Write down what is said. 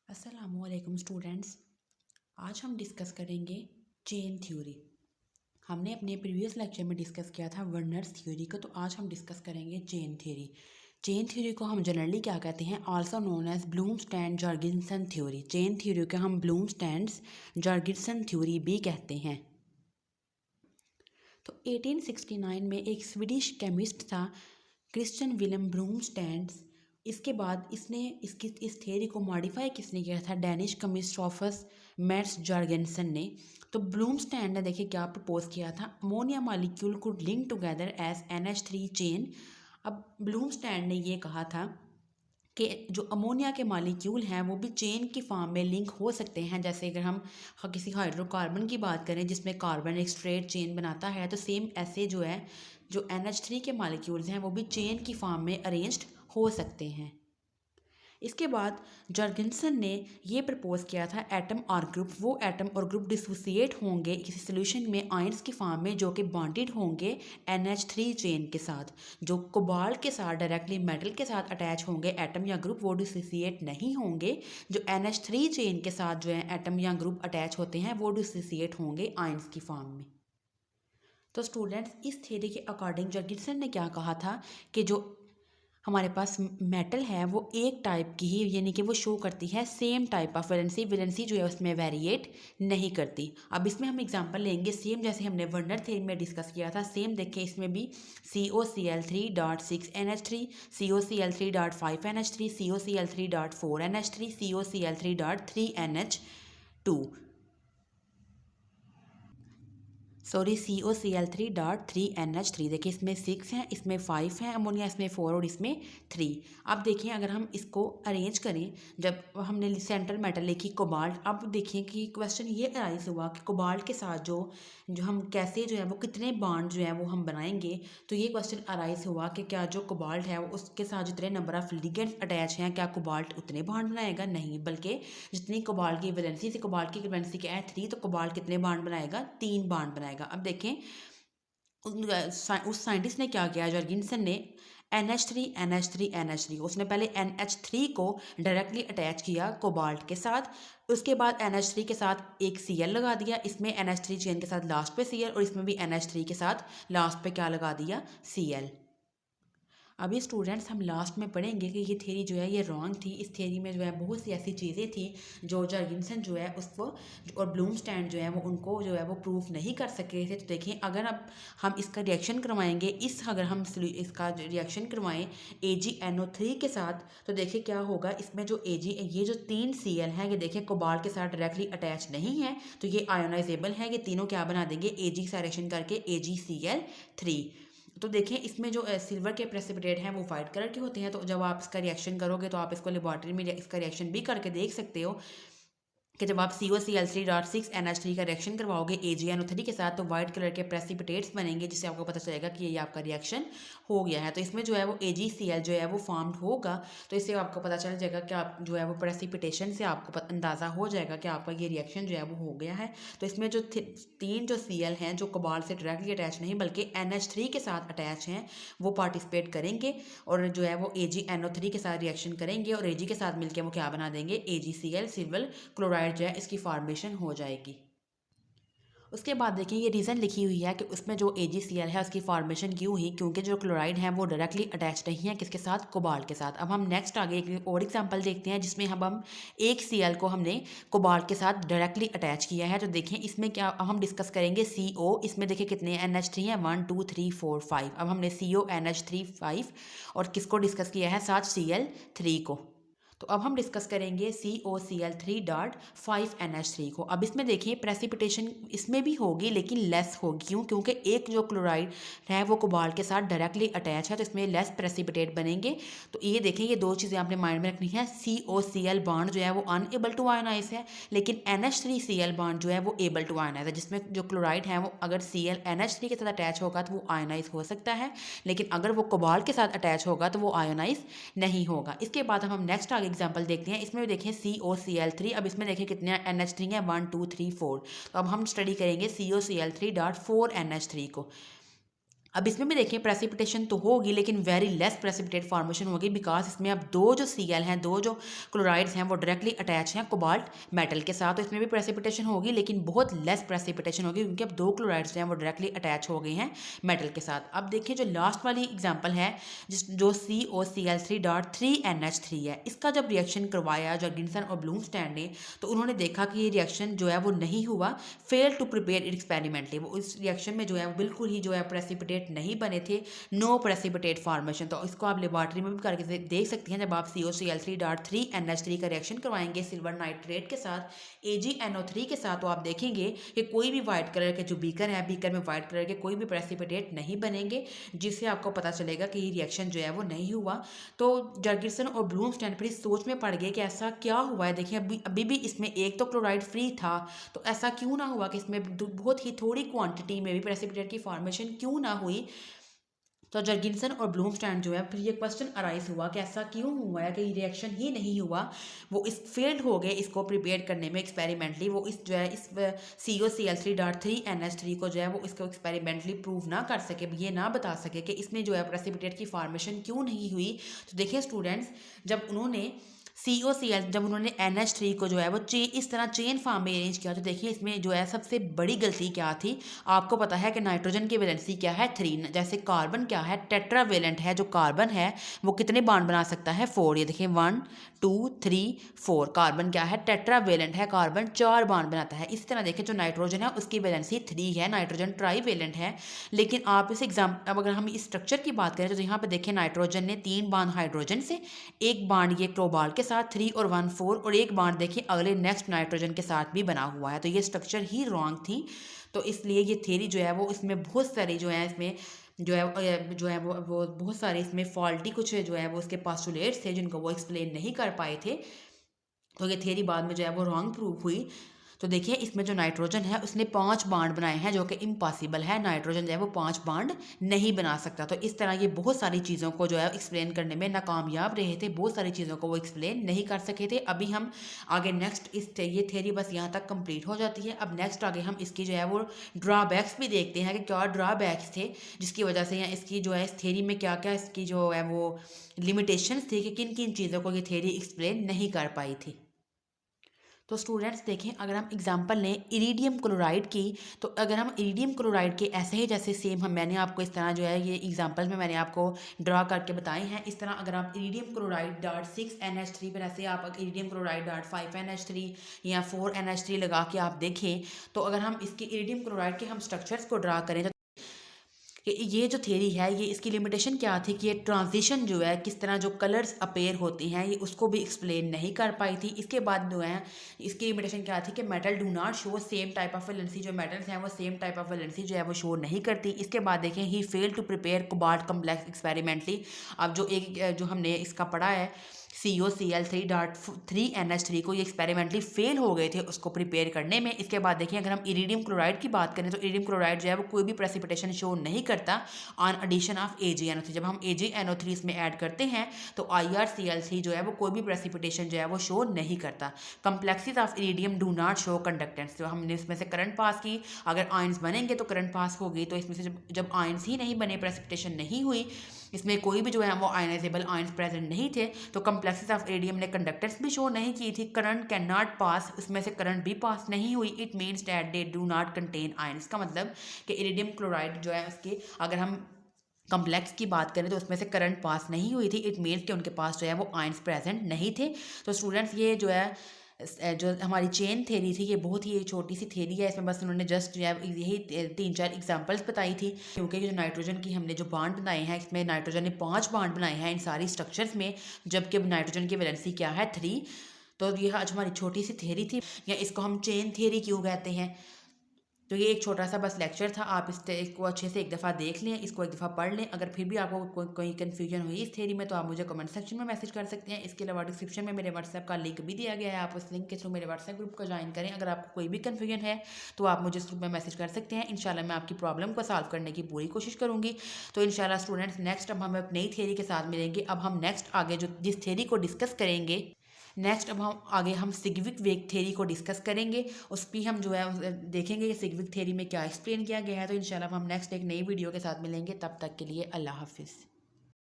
अस्सलामुअलैकुम स्टूडेंट्स। आज हम डिस्कस करेंगे चेन थ्योरी। हमने अपने प्रीवियस लेक्चर में डिस्कस किया था वर्नर्स थ्योरी को, तो आज हम डिस्कस करेंगे चेन थ्योरी। चेन थ्योरी को हम जनरली क्या कहते हैं, also known as Blomstrand Jorgensen theory. Chain theory को हम ब्लूमस्टैंड्स जर्गेनसन थ्योरी भी कहते हैं। तो 1869 में एक स्वीडिश केमिस्ट था क्रिश्चियन विलियम ब्लूमस्टैंड्स। इसके बाद इस थ्योरी को मॉडिफाई किसने किया था, Danish chemist Sophus Mads Jorgensen ने। तो ब्लूमस्टैंड ने देखिए क्या प्रपोज किया था, ammonia molecule could link together as NH3 chain. अब ब्लूमस्टैंड ने ये कहा था कि जो अमोनिया के मॉलिक्यूल हैं वो भी चेन की फॉर्म में लिंक हो सकते हैं। जैसे अगर हम किसी हाइड्रोकार्बन की बात करें जिसमें कार्बन एक स्ट्रेट चेन बनाता है, तो सेम ऐसे जो NH3 के मॉलिक्यूल्स हैं वो भी चेन की फॉर्म में अरेंज्ड हो सकते हैं। इसके बाद जर्गेनसन ने ये प्रपोज किया था एटम और ग्रुप, वो एटम और ग्रुप डिसोसिएट होंगे किसी सोल्यूशन में आयंस की फॉर्म में जो कि बॉन्डेड होंगे NH3 चेन के साथ। जो कोबाल्ट के साथ डायरेक्टली मेटल के साथ अटैच होंगे एटम या ग्रुप, वो डिसोसिएट नहीं होंगे। जो NH3 चेन के साथ जो है एटम या ग्रुप अटैच होते हैं वो डिसोसिएट होंगे आयंस की फॉर्म में। तो स्टूडेंट्स, इस थ्योरी के अकॉर्डिंग जर्गेनसन ने क्या कहा था कि जो हमारे पास मेटल है वो एक टाइप की ही, यानी कि वो शो करती है same type of valency. Valency जो है उसमें वेरिएट नहीं करती। अब इसमें हम एग्जांपल लेंगे सेम जैसे हमने वर्नर थ्योरी में डिस्कस किया था, सेम देखें इसमें भी COCl3.6 NH3, COCl3.5 NH3, COCl3.4 NH3, COCl3.3 NH2, sorry COCl3.3 NH3। देखिए इसमें 6 हैं, इसमें 5 हैं अमोनिया, इसमें 4 और इसमें 3। अब देखिए अगर हम इसको अरेंज करें, जब हमने सेंट्रल मेटल लिखी कोबाल्ट, अब देखिए कि क्वेश्चन ये अराइज हुआ कि कोबाल्ट के साथ जो हम कैसे जो है वो कितने बॉन्ड जो है वो हम बनाएंगे। तो ये क्वेश्चन अराइज हुआ कि क्या जो कोबाल्ट है वो उसके साथ जितने नंबर ऑफ लिगेंड्स अटैच हैं, क्या कोबाल्ट उतने बॉन्ड बनाएगा? नहीं, बल्कि जितनी कोबाल्ट की वैलेंसी थी, कोबाल्ट की वैलेंसी क्या है 3, तो कोबाल्ट कितने बॉन्ड बनाएगा? 3 बॉन्ड बनाएगा। अब देखें उस साइंटिस्ट ने क्या किया, जर्गेनसन ने NH3 NH3 NH3, उसने पहले NH3 को डायरेक्टली अटैच किया कोबाल्ट के साथ। उसके बाद NH3 के साथ एक Cl लगा दिया, इसमें NH3 चेन के साथ लास्ट पे Cl, और इसमें भी NH3 के साथ लास्ट पे क्या लगा दिया? Cl। अभी स्टूडेंट्स हम लास्ट में पढ़ेंगे कि ये थ्योरी जो है ये रॉन्ग थी। इस थ्योरी में जो है बहुत सी ऐसी चीज़ें थी जो जर्गेनसन जो है उसको और ब्लूमस्टैंड जो है वो उनको जो है वो प्रूफ नहीं कर सके थे। तो देखिए अगर अब हम इसका रिएक्शन करवाएंगे, अगर हम इसका रिएक्शन करवाएं AgNO3 के साथ, तो देखिए क्या होगा। इसमें जो ये जो 3 Cl है ये देखिए कोबाल्ट के साथ डायरेक्टली अटैच नहीं है, तो ये आयोनाइजेबल है। ये तीनों क्या बना देंगे? Ag से रिएक्शन करके AgCl3। तो देखिए इसमें जो सिल्वर के प्रेसिपिटेट हैं वो वाइट कलर के होते हैं। तो जब आप इसका रिएक्शन करोगे तो आप इसको लेबॉर्ट्री में इसका रिएक्शन भी करके देख सकते हो कि जब आप COCl3.6 NH3 का रिएक्शन करवाओगे AgNO3 के साथ, तो वाइट कलर के प्रेसिपिटेट्स बनेंगे, जिससे आपको पता चलेगा कि ये आपका रिएक्शन हो गया है। तो इसमें जो है वो AgCl जो है वो फॉर्म्ड होगा। तो इससे आपको पता चल जाएगा कि आप जो है वो प्रेसिपिटेशन से आपको अंदाज़ा हो जाएगा कि आपका ये रिएक्शन जो है वो हो गया है। तो इसमें जो 3 जो Cl हैं जो कोबाल्ट से डायरेक्टली अटैच नहीं बल्कि NH3 के साथ अटैच हैं, वो पार्टिसिपेट करेंगे और जो है वो AgNO3 के साथ रिएक्शन करेंगे और Ag के साथ मिलकर वो क्या बना देंगे? AgCl, सिल्वर क्लोराइड जो है इसकी फॉर्मेशन हो जाएगी। उसके बाद देखिए ये रीज़न लिखी हुई है कि उसमें जो AgCl है उसकी फॉर्मेशन क्यों हुई, क्योंकि जो क्लोराइड है वो डायरेक्टली अटैच नहीं है किसके साथ? कोबाल्ट के साथ। अब हम नेक्स्ट आगे एक और एग्जांपल देखते हैं जिसमें हम एक Cl को हमने कोबाल्ट के साथ डायरेक्टली अटैच किया है। तो देखिए इसमें क्या हम डिस्कस करेंगे CO। इसमें देखिए कितने NH3 हैं? 1 2 3 4 5। अब हमने CONH3 5 और किसको डिस्कस किया है? साथ Cl3 को। तो अब हम डिस्कस करेंगे COCl3.5 NH3 को। अब इसमें देखिए प्रेसिपिटेशन इसमें भी होगी लेकिन लेस होगी। क्यों? क्योंकि एक जो क्लोराइड है वो कोबाल्ट के साथ डायरेक्टली अटैच है, तो इसमें लेस प्रेसिपिटेट बनेंगे। तो ये देखें ये दो चीज़ें आपने माइंड में रखनी है। COCl बॉन्ड जो है वो अनएबल टू आयोनाइज है, लेकिन NH3Cl बॉन्ड जो है वो एबल टू आयोनाइज है, जिसमें जो क्लोराइड है वो अगर NH3 के साथ अटैच होगा तो वो आयोनाइज हो सकता है, लेकिन अगर वो कोबाल्ट के साथ अटैच होगा तो वो आयोनाइज नहीं होगा। इसके बाद हम नेक्स्ट आगे एग्जांपल देखते हैं। इसमें भी देखें COCl3। अब इसमें देखें कितने NH3 हैं? 1 2 3 4। तो अब हम स्टडी करेंगे COCl3.4 NH3 को। अब इसमें भी देखिए प्रेसिपिटेशन तो होगी लेकिन वेरी लेस प्रेसिपिटेट फॉर्मेशन होगी, बिकॉज इसमें अब दो जो Cl हैं, दो जो क्लोराइड्स हैं वो डायरेक्टली अटैच हैं कोबाल्ट मेटल के साथ, तो इसमें भी प्रेसिपिटेशन होगी लेकिन बहुत लेस प्रेसिपिटेशन होगी क्योंकि अब दो क्लोराइड्स हैं वो डायरेक्टली अटैच हो गए हैं मेटल के साथ। अब देखिए जो लास्ट वाली एग्जाम्पल है जो COCl3.3NH3 है, इसका जब रिएक्शन करवाया जर्गिंसन और ब्लूमस्टैंड ने तो उन्होंने देखा कि ये रिएक्शन जो है वो नहीं हुआ, फेल टू प्रिपेयर एक्सपेरिमेंटली, वो इस रिएक्शन में जो है वो बिल्कुल ही जो है प्रेसिपिटेट नहीं बने थे, नो प्रेसिपिटेट फॉर्मेशन। तो इसको आप लेबॉर्ट्री में भी करके देख सकते हैं। जब आप COCl3.3NH3 का रिएक्शन करवाएंगे सिल्वर नाइट्रेट के साथ AgNO3 के साथ, तो आप देखेंगे कि कोई भी वाइट कलर के जो बीकर है, बीकर में वाइट कलर के कोई भी प्रेसिपिटेट नहीं बनेंगे, जिससे आपको पता चलेगा कि ये रिएक्शन जो है वो नहीं हुआ। तो जर्गिसन और ब्लूमस्टैंड फिर इस सोच में पड़ गए कि ऐसा क्या हुआ है। देखिए अभी भी इसमें एक तो क्लोराइड फ्री था, तो ऐसा क्यों ना हुआ कि इसमें बहुत ही थोड़ी क्वांटिटी में भी प्रेसिपिटेट की फॉर्मेशन क्यों ना हुई। तो जर्गिंसन और ब्लूमस्टैंड जो है फिर ये क्वेश्चन अराइज हुआ कि ऐसा क्यों हुआ है कि रिएक्शन ही नहीं हुआ, वो इस फेल्ड हो गए इसको प्रिपेयर करने में एक्सपेरिमेंटली, वो इस जो है इस COCl3.3NH3 को जो है वो इसको एक्सपेरिमेंटली प्रूव ना कर सके, ये ना बता सके कि इसमें जो है प्रेसिपिटेट की फॉर्मेशन क्यों नहीं हुई। तो देखिए स्टूडेंट्स, जब उन्होंने जब उन्होंने NH3 को जो है वो इस तरह चेन फॉर्म में अरेंज किया, तो देखिए इसमें जो है सबसे बड़ी गलती क्या थी, आपको पता है कि नाइट्रोजन की वैलेंसी क्या है 3, जैसे कार्बन क्या है टेट्रावेलेंट है, जो कार्बन है वो कितने बॉन्ड बना सकता है 4, ये देखिए 1 2 3 4, कार्बन क्या है टेट्रावेलेंट है, कार्बन 4 बॉन्ड बनाता है। इसी तरह देखिए जो नाइट्रोजन है उसकी वैलेंसी 3 है, नाइट्रोजन ट्राईवेलेंट है। लेकिन आप इस अब अगर हम इस स्ट्रक्चर की बात करें तो यहाँ पे देखिए नाइट्रोजन ने 3 बॉन्ड हाइड्रोजन से, एक बॉन्ड ये कोबाल्ट के साथ 3 और 1 4, और एक बॉन्ड देखिए अगले नेक्स्ट नाइट्रोजन के साथ भी बना हुआ है, तो ये स्ट्रक्चर ही रॉन्ग थी। तो इसलिए ये थ्योरी जो है वो इसमें बहुत सारी जो है इसमें जो है वो बहुत सारे इसमें फॉल्टी कुछ जो है वो उसके पास्टुलेट्स थे जिनको वो एक्सप्लेन नहीं कर पाए थे, तो ये थ्योरी बाद में जो है वो रॉन्ग प्रूव हुई। तो देखिए इसमें जो नाइट्रोजन है उसने 5 बॉन्ड बनाए हैं जो कि इम्पॉसिबल है, नाइट्रोजन जो है वो 5 बॉन्ड नहीं बना सकता। तो इस तरह ये बहुत सारी चीज़ों को जो है एक्सप्लेन करने में नाकामयाब रहे थे, बहुत सारी चीज़ों को वो एक्सप्लेन नहीं कर सके थे। अभी हम आगे नेक्स्ट ये थ्योरी बस यहाँ तक कंप्लीट हो जाती है। अब नेक्स्ट आगे हम इसकी जो है वो ड्रॉबैक्स भी देखते हैं कि क्या ड्रॉबैक्स थे जिसकी वजह से या इसकी जो है इस थ्योरी में क्या क्या इसकी जो है वो लिमिटेशंस थी कि किन किन चीज़ों को ये थ्योरी एक्सप्लेन नहीं कर पाई थी। तो स्टूडेंट्स देखें, अगर हम एग्जांपल लें इरिडियम क्लोराइड की, तो अगर हम इरिडियम क्लोराइड के ऐसे ही जैसे सेम मैंने आपको इस तरह जो है ये एग्जांपल में मैंने आपको ड्रा करके बताए हैं, इस तरह अगर आप इरिडियम क्लोराइड .6NH3 पर ऐसे आप इरिडियम क्लोराइड .5NH3 या 4NH3 लगा के आप देखें, तो अगर हम इसके इरिडियम क्लोराइड के हम स्ट्रक्चर्स को ड्रा करें तो ये जो थ्योरी है ये इसकी लिमिटेशन क्या थी कि ये ट्रांजिशन जो है किस तरह जो कलर्स अपेयर होते हैं ये उसको भी एक्सप्लेन नहीं कर पाई थी। इसके बाद जो है इसकी लिमिटेशन क्या थी कि metal do not show same type of valency, जो मेटल्स हैं वो सेम टाइप ऑफ वैलेंसी जो है वो शो नहीं करती। इसके बाद देखें ही fail to prepare cobalt complex experimentally. अब जो हमने इसका पढ़ा है COCl3.3NH3 को ये एक्सपेरिमेंटली फेल हो गए थे उसको प्रिपेयर करने में। इसके बाद देखिए अगर हम इरिडियम क्लोराइड की बात करें तो इरिडियम क्लोराइड जो है वो कोई भी प्रेसिपिटेशन शो नहीं करता ऑन एडिशन ऑफ AgNO3। जब हम AgNO3 इसमें ऐड करते हैं तो IrCl3 जो है वो कोई भी प्रेसिपिटेशन जो है वो शो नहीं करता। Complexes of iridium do not show conductance. जो हमने इसमें से करंट पास की, अगर आयंस बनेंगे तो करंट पास होगी, तो इसमें से जब आयंस ही नहीं बने, प्रेसिपिटेशन नहीं हुई, इसमें कोई भी जो है वो आयनाइजेबल आयंस प्रेजेंट नहीं थे, तो कम्प्लेक्सिस ऑफ इरिडियम ने कंडक्टेंस भी शो नहीं की थी। करंट कैन नॉट पास, उसमें से करंट भी पास नहीं हुई। It means that they do not contain ions. का मतलब कि इरिडियम क्लोराइड जो है उसके अगर हम कम्प्लेक्स की बात करें तो उसमें से करंट पास नहीं हुई थी। इट मीन्स कि उनके पास जो है वो आयंस प्रेजेंट नहीं थे। तो स्टूडेंट्स ये जो है जो हमारी चेन थ्योरी थी ये बहुत ही छोटी सी थ्योरी है, इसमें बस उन्होंने जस्ट जो है यही 3-4 एग्जांपल्स बताई थी, क्योंकि जो नाइट्रोजन की हमने जो बॉन्ड बनाए हैं इसमें नाइट्रोजन ने 5 बॉन्ड बनाए हैं इन सारी स्ट्रक्चर्स में, जबकि नाइट्रोजन की वैलेंसी क्या है 3। तो ये आज हमारी छोटी सी थ्योरी थी, या इसको हम चेन थ्योरी क्यों कहते हैं। तो ये एक छोटा सा बस लेक्चर था, आप इसको अच्छे से एक दफ़ा देख लें, इसको एक दफ़ा पढ़ लें। अगर फिर भी आपको कोई कन्फ्यूजन हुई इस थ्योरी में तो आप मुझे कमेंट सेक्शन में मैसेज कर सकते हैं। इसके अलावा डिस्क्रिप्शन में मेरे व्हाट्सएप का लिंक भी दिया गया है, आप उस लिंक के थ्रू मेरे व्हाट्सएप ग्रुप को ज्वाइन करें। अगर आपको कोई भी कन्फ्यूजन है तो आप मुझे इस ग्रुप में मैसेज कर सकते हैं। इंशाल्लाह मैं आपकी प्रॉब्लम को सॉल्व करने की पूरी कोशिश करूँगी। तो इंशाल्लाह स्टूडेंट्स नेक्स्ट अब हम एक नई थ्योरी के साथ मिलेंगे। अब हम नेक्स्ट आगे जो जिस थ्योरी को डिस्कस करेंगे नेक्स्ट अब हम आगे हम सिग्विक वेग थ्योरी को डिस्कस करेंगे, उस भी हम जो है देखेंगे कि सिग्विक थ्योरी में क्या एक्सप्लेन किया गया है। तो इंशाल्लाह हम नेक्स्ट एक नई वीडियो के साथ मिलेंगे, तब तक के लिए अल्लाह हाफिज़।